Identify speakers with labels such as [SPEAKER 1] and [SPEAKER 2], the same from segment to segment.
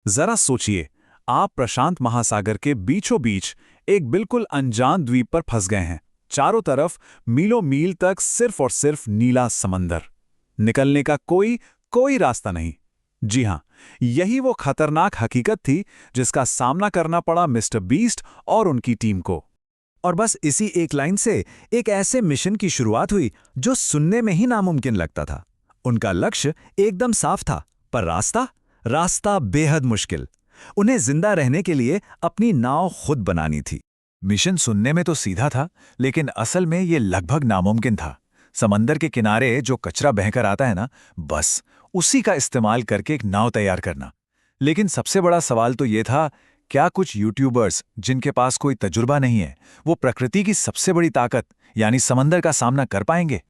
[SPEAKER 1] जरा सोचिए, आप प्रशांत महासागर के बीचों बीच एक बिल्कुल अनजान द्वीप पर फंस गए हैं। चारों तरफ मीलों मील तक सिर्फ और सिर्फ नीला समंदर। निकलने का कोई कोई रास्ता नहीं। जी हां, यही वो खतरनाक हकीकत थी जिसका सामना करना पड़ा मिस्टर बीस्ट और उनकी टीम को।
[SPEAKER 2] और बस इसी एक लाइन से एक ऐसे मिशन की शुरुआत हुई जो सुनने में ही नामुमकिन लगता था। उनका लक्ष्य एकदम साफ था, पर रास्ता रास्ता बेहद मुश्किल। उन्हें जिंदा रहने के लिए अपनी नाव खुद बनानी थी।
[SPEAKER 3] मिशन सुनने में तो सीधा था, लेकिन असल में ये लगभग नामुमकिन था। समंदर के किनारे जो कचरा बहकर आता है ना, बस उसी का इस्तेमाल करके एक नाव तैयार करना। लेकिन सबसे बड़ा सवाल तो ये था, क्या कुछ यूट्यूबर्स जिनके पास कोई तजुर्बा नहीं है, वो प्रकृति की सबसे बड़ी ताकत यानी समंदर का सामना कर पाएंगे?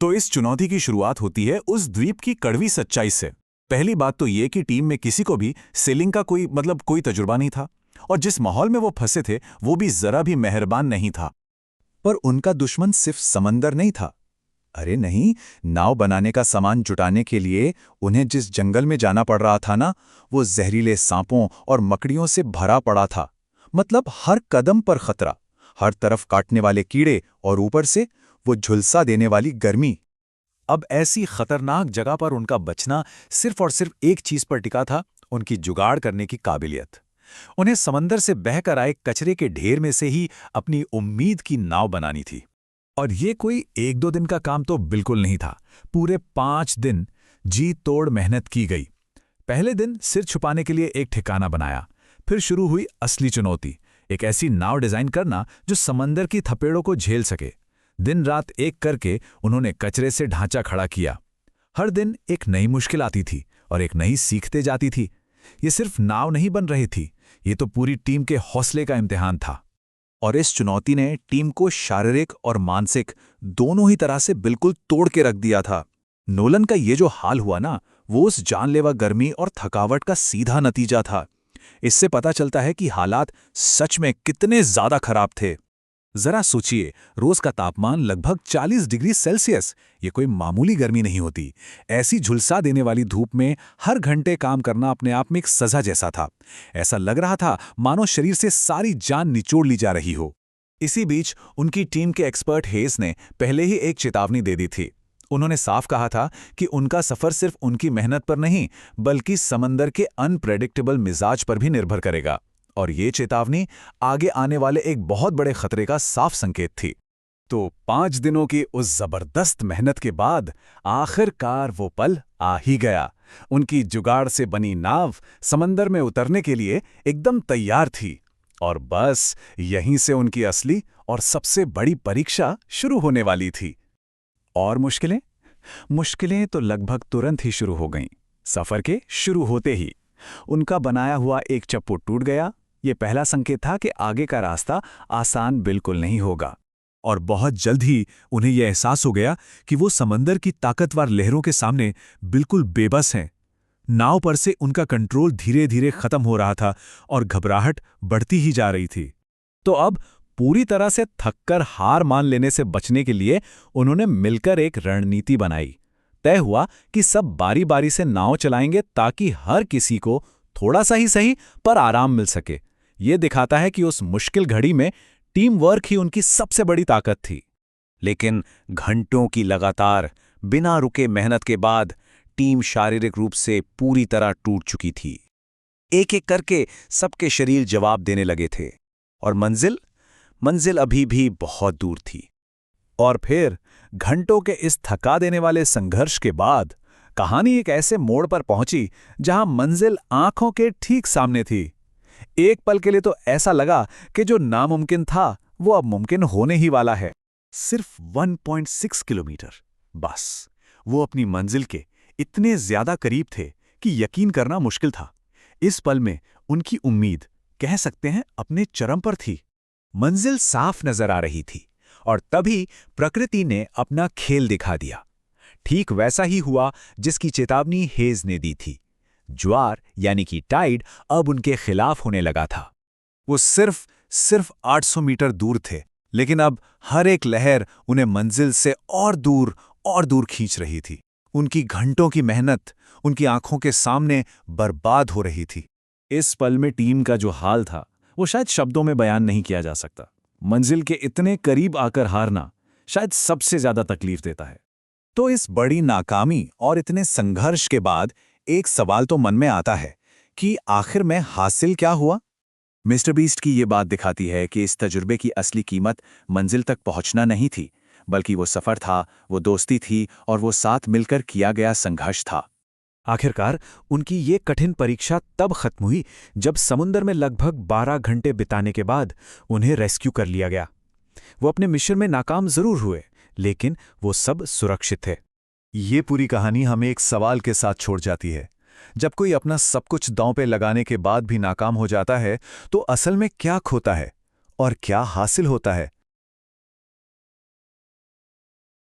[SPEAKER 1] तो इस चुनौती की शुरुआत होती है उस द्वीप की कड़वी सच्चाई से। पहली बात तो ये कि टीम में किसी को भी सेलिंग का कोई तजुर्बा नहीं था, और जिस माहौल में वो फंसे थे वो भी जरा भी मेहरबान नहीं था।
[SPEAKER 3] पर उनका दुश्मन सिर्फ समंदर नहीं था। अरे नहीं, नाव बनाने का सामान जुटाने के लिए उन्हें जिस जंगल में जाना पड़ रहा था ना, वो जहरीले सांपों और मकड़ियों से भरा पड़ा था। मतलब हर कदम पर खतरा, हर तरफ काटने वाले कीड़े और ऊपर से वो झुलसा देने वाली गर्मी।
[SPEAKER 1] अब ऐसी खतरनाक जगह पर उनका बचना सिर्फ और सिर्फ एक चीज पर टिका था, उनकी जुगाड़ करने की काबिलियत। उन्हें समंदर से बहकर आए कचरे के ढेर में से ही अपनी उम्मीद की नाव बनानी थी। और ये कोई एक दो दिन का काम तो बिल्कुल नहीं था। पूरे 5 दिन जी तोड़ मेहनत की गई। पहले दिन सिर छुपाने के लिए एक ठिकाना बनाया। फिर शुरू हुई असली चुनौती, एक ऐसी नाव डिजाइन करना जो समंदर की थपेड़ों को झेल सके। दिन रात एक करके उन्होंने कचरे से ढांचा खड़ा किया। हर दिन एक नई मुश्किल आती थी और एक नई सीखते जाती थी। ये सिर्फ नाव नहीं बन रही थी, ये तो पूरी टीम के हौसले का इम्तिहान था।
[SPEAKER 3] और इस चुनौती ने टीम को शारीरिक और मानसिक दोनों ही तरह से बिल्कुल तोड़ के रख दिया था। नोलन का ये जो हाल हुआ ना, वो उस जानलेवा गर्मी और थकावट का सीधा नतीजा था। इससे पता चलता है कि हालात सच में कितने ज्यादा खराब थे।
[SPEAKER 1] जरा सोचिए, रोज का तापमान लगभग 40 डिग्री सेल्सियस। ये कोई मामूली गर्मी नहीं होती। ऐसी झुलसा देने वाली धूप में हर घंटे काम करना अपने आप में एक सजा जैसा था। ऐसा लग रहा था मानो शरीर से सारी जान निचोड़ ली जा रही हो। इसी बीच उनकी टीम के एक्सपर्ट हेस ने पहले ही एक चेतावनी दे दी थी। उन्होंने साफ कहा था कि उनका सफर सिर्फ उनकी मेहनत पर नहीं, बल्कि समंदर के अनप्रेडिक्टेबल मिजाज पर भी निर्भर करेगा। और ये चेतावनी आगे आने वाले एक बहुत बड़े खतरे का साफ संकेत थी। तो 5 दिनों की उस जबरदस्त मेहनत के बाद आखिरकार वो पल आ ही गया। उनकी जुगाड़ से बनी नाव समंदर में उतरने के लिए एकदम तैयार थी। और बस यहीं से उनकी असली और सबसे बड़ी परीक्षा शुरू होने वाली थी। और मुश्किलें तो लगभग तुरंत ही शुरू हो गईं। सफर के शुरू होते ही उनका बनाया हुआ एक चप्पू टूट गया। ये पहला संकेत था कि आगे का रास्ता आसान बिल्कुल नहीं होगा।
[SPEAKER 3] और बहुत जल्द ही उन्हें यह एहसास हो गया कि वो समंदर की ताकतवर लहरों के सामने बिल्कुल बेबस हैं। नाव पर से उनका कंट्रोल धीरे धीरे खत्म हो रहा था और घबराहट बढ़ती ही जा रही थी।
[SPEAKER 1] तो अब पूरी तरह से थककर हार मान लेने से बचने के लिए उन्होंने मिलकर एक रणनीति बनाई। तय हुआ कि सब बारी बारी से नाव चलाएंगे ताकि हर किसी को थोड़ा सा ही सही पर आराम मिल सके। ये दिखाता है कि उस मुश्किल घड़ी में टीम वर्क ही उनकी सबसे बड़ी ताकत थी। लेकिन घंटों की लगातार बिना रुके मेहनत के बाद टीम शारीरिक रूप से पूरी तरह टूट चुकी थी। एक एक करके सबके शरीर जवाब देने लगे थे, और मंजिल अभी भी बहुत दूर थी। और फिर घंटों के इस थका देने वाले संघर्ष के बाद कहानी एक ऐसे मोड़ पर पहुंची जहां मंजिल आंखों के ठीक सामने थी। एक पल के लिए तो ऐसा लगा कि जो नामुमकिन था वो अब मुमकिन होने ही वाला है। सिर्फ 1.6 किलोमीटर, बस वो अपनी मंजिल के इतने ज्यादा करीब थे कि यकीन करना मुश्किल था। इस पल में उनकी उम्मीद, कह सकते हैं, अपने चरम पर थी। मंजिल साफ नजर आ रही थी, और तभी प्रकृति ने अपना खेल दिखा दिया। ठीक वैसा ही हुआ जिसकी चेतावनी हेज ने दी थी। ज्वार यानी कि टाइड अब उनके खिलाफ होने लगा था। वो सिर्फ 800 मीटर दूर थे, लेकिन अब हर एक लहर उन्हें मंजिल से और दूर खींच रही थी। उनकी घंटों की मेहनत उनकी आंखों के सामने बर्बाद हो रही थी। इस पल में टीम का जो हाल था वो शायद शब्दों में बयान नहीं किया जा सकता। मंजिल के इतने करीब आकर हारना शायद सबसे ज्यादा तकलीफ देता है।
[SPEAKER 3] तो इस बड़ी नाकामी और इतने संघर्ष के बाद एक सवाल तो मन में आता है कि आखिर में हासिल क्या हुआ? मिस्टर बीस्ट की ये बात दिखाती है कि इस तजुर्बे की असली कीमत मंजिल तक पहुंचना नहीं थी, बल्कि वो सफर था, वो दोस्ती थी और वो साथ मिलकर किया गया संघर्ष था।
[SPEAKER 2] आखिरकार उनकी ये कठिन परीक्षा तब खत्म हुई जब समुद्र में लगभग 12 घंटे बिताने के बाद उन्हें रेस्क्यू कर लिया गया। वो अपने मिशन में नाकाम जरूर हुए, लेकिन वो सब सुरक्षित थे।
[SPEAKER 3] ये पूरी कहानी हमें एक सवाल के साथ छोड़ जाती है। जब कोई अपना सब कुछ दांव पे लगाने के बाद भी नाकाम हो जाता है, तो असल में क्या खोता है और क्या हासिल होता है?